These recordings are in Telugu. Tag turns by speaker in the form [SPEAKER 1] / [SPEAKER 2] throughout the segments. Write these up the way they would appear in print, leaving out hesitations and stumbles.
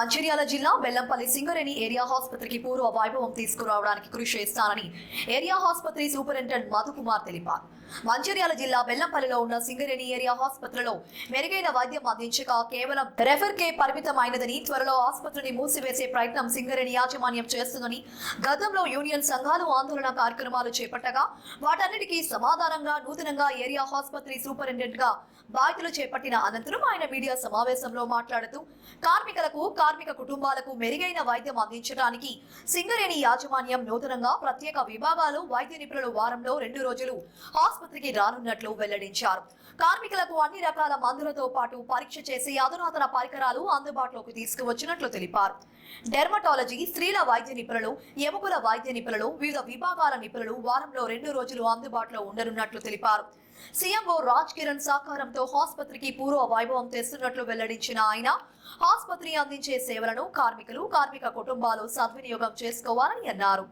[SPEAKER 1] మంచిర్యాల జిల్లా బెల్లంపల్లి సింగరేణి ఏరియా ఆసుపత్రికి పూర్వ వైభవం తీసుకురావడానికి కృషి చేస్తానని ఏరియా ఆసుపత్రి సూపరింటెండెంట్ మధుకుమార్ తెలిపారు. మంచిర్యాల జిల్లా బెల్లంపల్లిలో ఉన్న సింగరేణి ఏరియా ఆసుపత్రిలో మెరుగైన వైద్యం అందించక కేవలం రెఫర్ కే పరిమితమైనదని, త్వరలో ఆసుపత్రిని మూసివేసే ప్రయత్నం సింగరేణి యాజమాన్యం చేస్తుందని, గతంలో యూనియన్ సంఘాలు ఆందోళన కార్యక్రమాలు చేపట్టగా వాటన్నిటికీ సమాధానంగా నూతనంగా ఏరియా ఆసుపత్రి సూపరింటెండెంట్ గా బాధ్యతలు చేపట్టిన అనంతరం ఆయన మీడియా సమావేశంలో మాట్లాడుతూ కార్మికులకు, కార్మిక కుటుంబాలకు మెరుగైన వైద్యం అందించడానికి సింగరేణి యాజమాన్యం నూతనంగా ప్రత్యేక విభాగాలు వైద్య నిపుణులు వారంలో 2 రోజులు ఆసుపత్రికి రానున్నట్లు వెల్లడించారు. కార్మికులకు అన్ని రకాల మందులతో పాటు పరీక్ష చేసే అధునాతన పరికరాలు అందుబాటులోకి తీసుకువచ్చినట్లు తెలిపారు. డెర్మటాలజీ, స్త్రీల వైద్య నిపుణులు, ఎముకల వైద్య నిపుణులు, వివిధ విభాగాల నిపుణులు వారంలో 2 రోజులు అందుబాటులో ఉండనున్నట్లు తెలిపారు. సీఎంఓ రాజ్ కిరణ్ సహకారంతో ఆసుపత్రికి పూర్వ వైభవం తెస్తున్నట్లు వెల్లడించిన ఆయన ఆసుపత్రి అందించే సేవలను కార్మికులు, కార్మిక కుటుంబాలు సద్వినియోగం చేసుకోవాలని అన్నారు.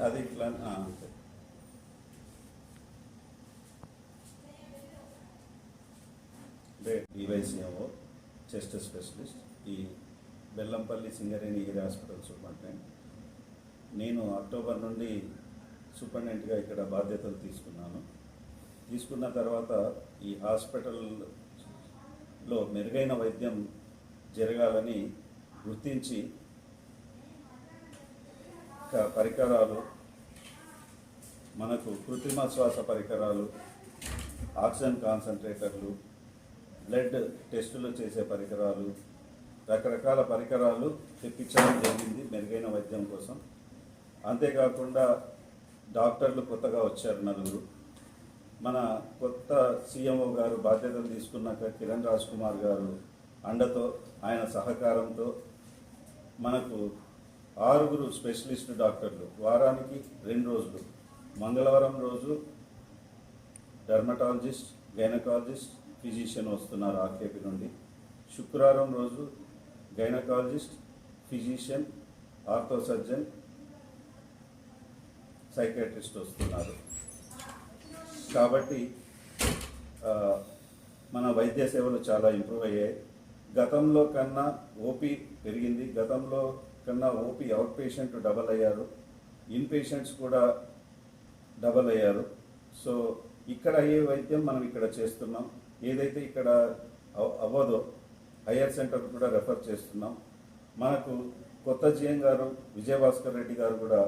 [SPEAKER 2] అది ప్లాన్ అంతే. డివైసీఎంఓ చెస్ట్ స్పెషలిస్ట్, ఈ Bellampalli Singareni area hospital superintendent. నేను అక్టోబర్ నుండి సూపరింటెండెంట్గా ఇక్కడ బాధ్యతలు తీసుకున్న తర్వాత ఈ హాస్పిటల్లో మెరుగైన వైద్యం జరగాలని గుర్తించి పరికరాలు, మనకు కృత్రిమ శ్వాస పరికరాలు, ఆక్సిజన్ కాన్సన్ట్రేటర్లు, బ్లడ్ టెస్టులు చేసే పరికరాలు, రకరకాల పరికరాలు తెప్పించడం జరిగింది మెరుగైన వైద్యం కోసం. అంతేకాకుండా డాక్టర్లు కొత్తగా వచ్చారు 4. మన కొత్త సీఎంఓ గారు బాధ్యతలు తీసుకున్నాక కిరణ్ రాజ్ కుమార్ గారు అండతో, ఆయన సహకారంతో మనకు 6 స్పెషలిస్ట్ డాక్టర్లు వారానికి 2 రోజులు, మంగళవారం రోజు డెర్మటాలజిస్ట్, గైనకాలజిస్ట్, ఫిజిషియన్ వస్తున్నారు ఆర్కేపీ నుండి. శుక్రవారం రోజు gynaecologist, physician, ortho surgeon, psychiatrist వస్తున్నారు. కాబట్టి మన వైద్య సేవలు చాలా ఇంప్రూవ్ అయ్యాయి. గతంలో కన్నా ఓపీ పెరిగింది. గతంలో కన్నా ఓపీ అవుట్ పేషెంట్ డబల్ అయ్యారు, ఇన్ పేషెంట్స్ కూడా డబల్ అయ్యారు. సో ఇక్కడ అయ్యే వైద్యం మనం ఇక్కడ చేస్తున్నాం. ఏదైతే ఇక్కడ అవ్వదో హయ్యర్ సెంటర్ కూడా రెఫర్ చేస్తున్నాం. మనకు కొత్త జీఎం గారు విజయభాస్కర్ రెడ్డి గారు కూడా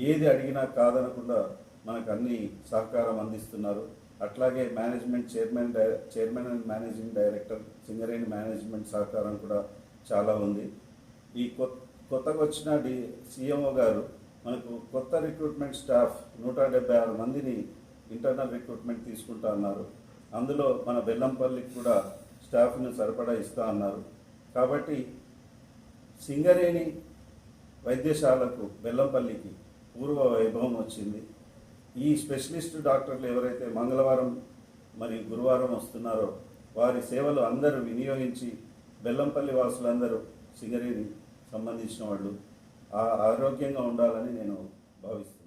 [SPEAKER 2] ఏది అడిగినా కాదనకుండా మనకు అన్ని సహకారం అందిస్తున్నారు. అట్లాగే management chairman and managing director Singareni management సహకారం కూడా చాలా ఉంది. ఈ కొత్తగా వచ్చిన సీఎంఓ గారు మనకు కొత్త రిక్రూట్మెంట్ స్టాఫ్ 176 మందిని ఇంటర్నల్ రిక్రూట్మెంట్ తీసుకుంటా అన్నారు. అందులో మన బెల్లంపల్లికి కూడా స్టాఫ్ను సరిపడా ఇస్తా అన్నారు. కాబట్టి సింగరేణి వైద్యశాలకు బెల్లంపల్లికి పూర్వ వైభవం వచ్చింది. ఈ స్పెషలిస్ట్ డాక్టర్లు ఎవరైతే మంగళవారం మరియు గురువారం వస్తున్నారో వారి సేవలు అందరూ వినియోగించి బెల్లంపల్లి వాసులందరూ సింగరేణి సంబంధించిన వాళ్ళు ఆరోగ్యంగా ఉండాలని నేను భావిస్తున్నాను.